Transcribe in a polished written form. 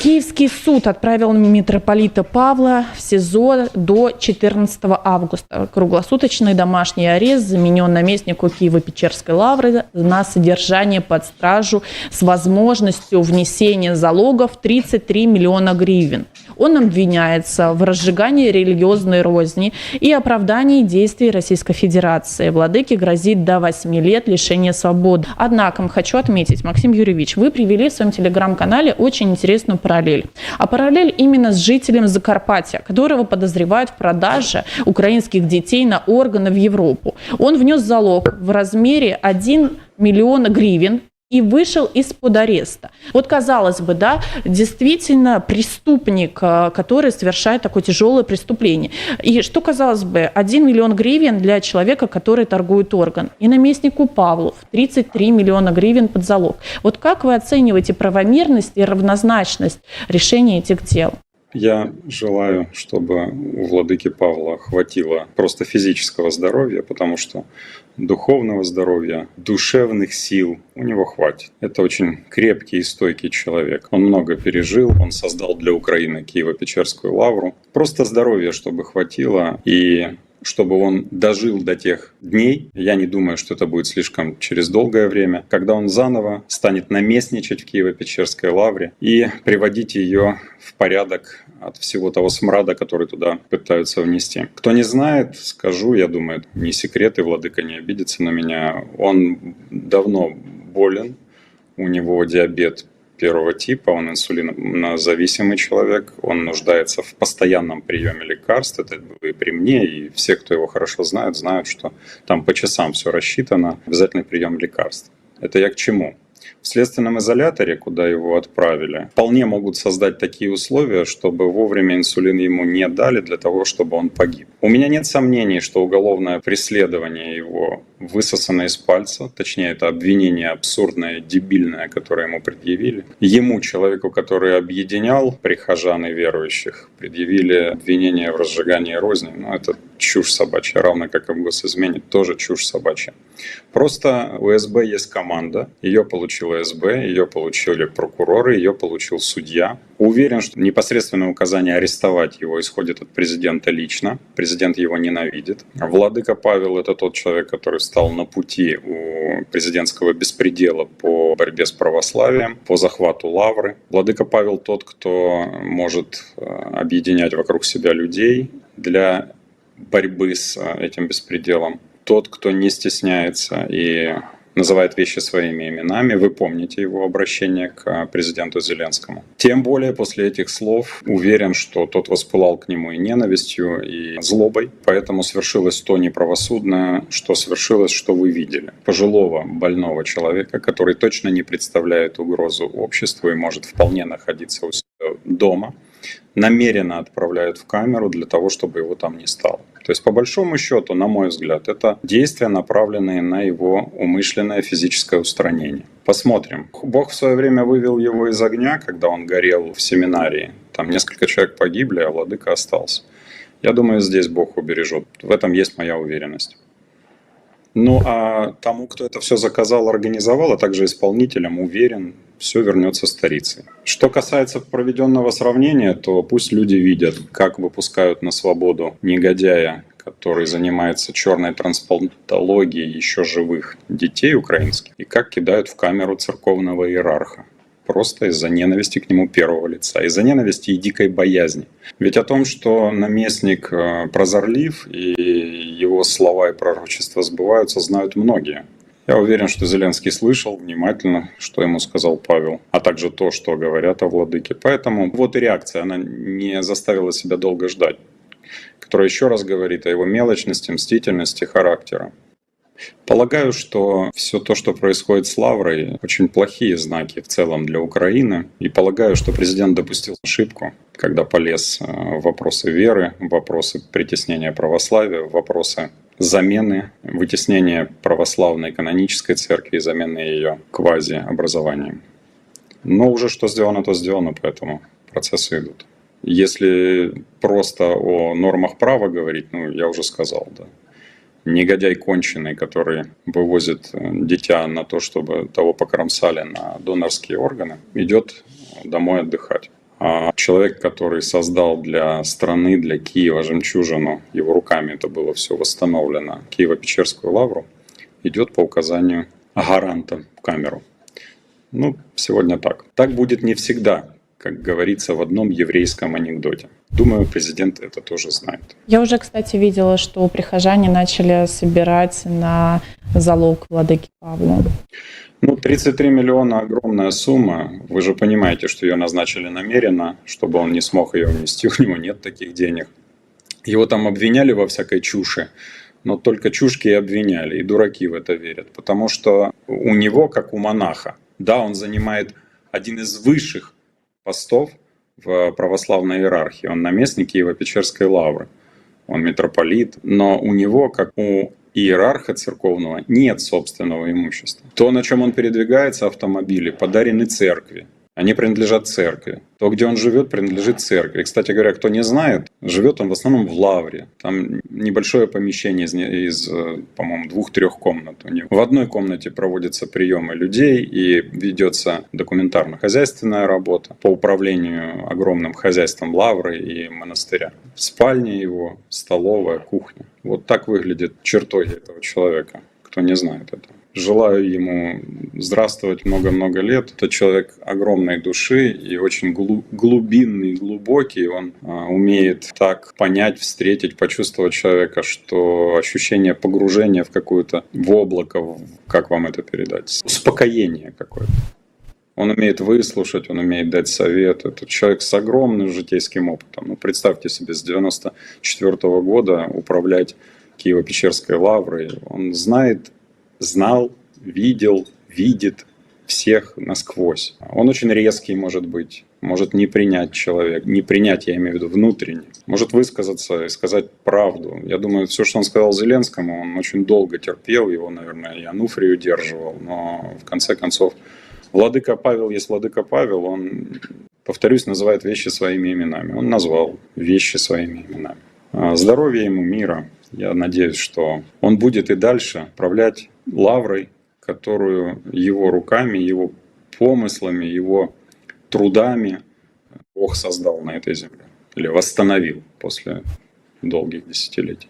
Киевский суд отправил митрополита Павла в СИЗО до 14 августа. Круглосуточный домашний арест заменен наместнику Киево-Печерской лавры на содержание под стражу с возможностью внесения залогов 33 миллиона гривен. Он обвиняется в разжигании религиозной розни и оправдании действий Российской Федерации. Владыке грозит до 8 лет лишения свободы. Однако, хочу отметить, Максим Юрьевич, вы привели в своем телеграм-канале очень интересную параллель. А параллель именно с жителем Закарпатья, которого подозревают в продаже украинских детей на органы в Европу. Он внес залог в размере 1 миллион гривен и вышел из-под ареста. Вот, казалось бы, да, действительно преступник, который совершает такое тяжелое преступление. И что, казалось бы, 1 миллион гривен для человека, который торгует орган. И наместнику Павлу 33 миллиона гривен под залог. Вот как вы оцениваете правомерность и равнозначность решения этих дел? Я желаю, чтобы у владыки Павла хватило просто физического здоровья, потому что духовного здоровья, душевных сил у него хватит. Это очень крепкий и стойкий человек. Он много пережил, он создал для Украины Киево-Печерскую лавру. Просто здоровья, чтобы хватило, и чтобы он дожил до тех дней, я не думаю, что это будет слишком через долгое время, когда он заново станет наместничать в Киево-Печерской лавре и приводить ее в порядок от всего того смрада, который туда пытаются внести. Кто не знает, скажу, я думаю, не секрет, и владыка не обидится на меня. Он давно болен, у него диабет первого типа, он инсулинозависимый человек, он нуждается в постоянном приеме лекарств, это было и при мне, и все, кто его хорошо знает, знают, что там по часам все рассчитано, обязательный прием лекарств. Это я к чему? В следственном изоляторе, куда его отправили, вполне могут создать такие условия, чтобы вовремя инсулин ему не дали для того, чтобы он погиб. У меня нет сомнений, что уголовное преследование его высосано из пальца, точнее, это обвинение абсурдное, дебильное, которое ему предъявили. Ему, человеку, который объединял прихожан и верующих, предъявили обвинение в разжигании розни. Это чушь собачья, равно как и в госизмене, тоже чушь собачья. Просто у СБ есть команда, ее получила СБ, ее получили прокуроры, ее получил судья. Уверен, что непосредственное указание арестовать его исходит от президента лично. Президент его ненавидит. Владыка Павел — это тот человек, который стал на пути у президентского беспредела по борьбе с православием, по захвату лавры. Владыка Павел тот, кто может объединять вокруг себя людей для борьбы с этим беспределом. Тот, кто не стесняется и называет вещи своими именами. Вы помните его обращение к президенту Зеленскому. Тем более после этих слов уверен, что тот воспылал к нему и ненавистью, и злобой. Поэтому свершилось то неправосудное, что свершилось, что вы видели. Пожилого, больного человека, который точно не представляет угрозу обществу и может вполне находиться у себя дома, намеренно отправляют в камеру для того, чтобы его там не стало. То есть, по большому счету, на мой взгляд, это действия, направленные на его умышленное физическое устранение. Посмотрим. Бог в свое время вывел его из огня, когда он горел в семинарии. Там несколько человек погибли, а владыка остался. Я думаю, здесь Бог убережет. В этом есть моя уверенность. Ну а тому, кто это все заказал, организовал, а также исполнителям, уверен, все вернется старицей. Что касается проведенного сравнения, то пусть люди видят, как выпускают на свободу негодяя, который занимается черной трансплантологией еще живых детей украинских, и как кидают в камеру церковного иерарха. Просто из-за ненависти к нему первого лица, из-за ненависти и дикой боязни. Ведь о том, что наместник прозорлив и его слова и пророчества сбываются, знают многие. Я уверен, что Зеленский слышал внимательно, что ему сказал Павел, а также то, что говорят о владыке. Поэтому вот и реакция, она не заставила себя долго ждать, которая еще раз говорит о его мелочности, мстительности, характера. Полагаю, что все то, что происходит с Лаврой, очень плохие знаки в целом для Украины. И полагаю, что президент допустил ошибку, когда полез в вопросы веры, в вопросы притеснения православия, в вопросы замены, вытеснения православной канонической церкви и замены ее квазиобразованием. Но уже что сделано, то сделано, поэтому процессы идут. Если просто о нормах права говорить, я уже сказал, да. Негодяй конченый, который вывозит дитя на то, чтобы того покромсали на донорские органы, идет домой отдыхать. А человек, который создал для страны, для Киева жемчужину, его руками это было все восстановлено, Киево-Печерскую лавру, идет по указанию гаранта в камеру. Ну, сегодня так. Так будет не всегда, как говорится в одном еврейском анекдоте. Думаю, президент это тоже знает. Я уже, кстати, видела, что прихожане начали собирать на залог владыки Павла. Ну, 33 миллиона – огромная сумма. Вы же понимаете, что ее назначили намеренно, чтобы он не смог ее внести. У него нет таких денег. Его там обвиняли во всякой чуши, но только чушки и обвиняли, и дураки в это верят. Потому что у него, как у монаха, да, он занимает один из высших постов в православной иерархии. Он наместник Киево-Печерской лавры, он митрополит, но у него, как у иерарха церковного, нет собственного имущества. То, на чем он передвигается, автомобили, подарены церкви. Они принадлежат церкви. То, где он живет, принадлежит церкви. И, кстати говоря, кто не знает, живет он в основном в лавре. Там небольшое помещение из по-моему, 2-3 комнат у него. В одной комнате проводятся приемы людей и ведется документарно-хозяйственная работа по управлению огромным хозяйством лавры и монастыря. Спальня его, столовая, кухня. Вот так выглядят чертоги этого человека, кто не знает этого. Желаю ему здравствовать много-много лет. Это человек огромной души и очень глубинный, глубокий. Он умеет так понять, встретить, почувствовать человека, что ощущение погружения в какое-то в облако, как вам это передать, успокоение какое-то. Он умеет выслушать, он умеет дать совет. Это человек с огромным житейским опытом. Ну, представьте себе, с 1994 года управлять Киево-Печерской лаврой. Он знал, видел, видит всех насквозь. Он очень резкий может быть, может не принять человека. Не принять, я имею в виду внутренне. Может высказаться и сказать правду. Я думаю, все, что он сказал Зеленскому, он очень долго терпел, его, наверное, и Ануфрий удерживал. Но в конце концов, владыка Павел есть владыка Павел, он, повторюсь, называет вещи своими именами. Он назвал вещи своими именами. Здоровья ему, мира. Я надеюсь, что он будет и дальше правлять лаврой, которую его руками, его помыслами, его трудами Бог создал на этой земле. Или восстановил после долгих десятилетий.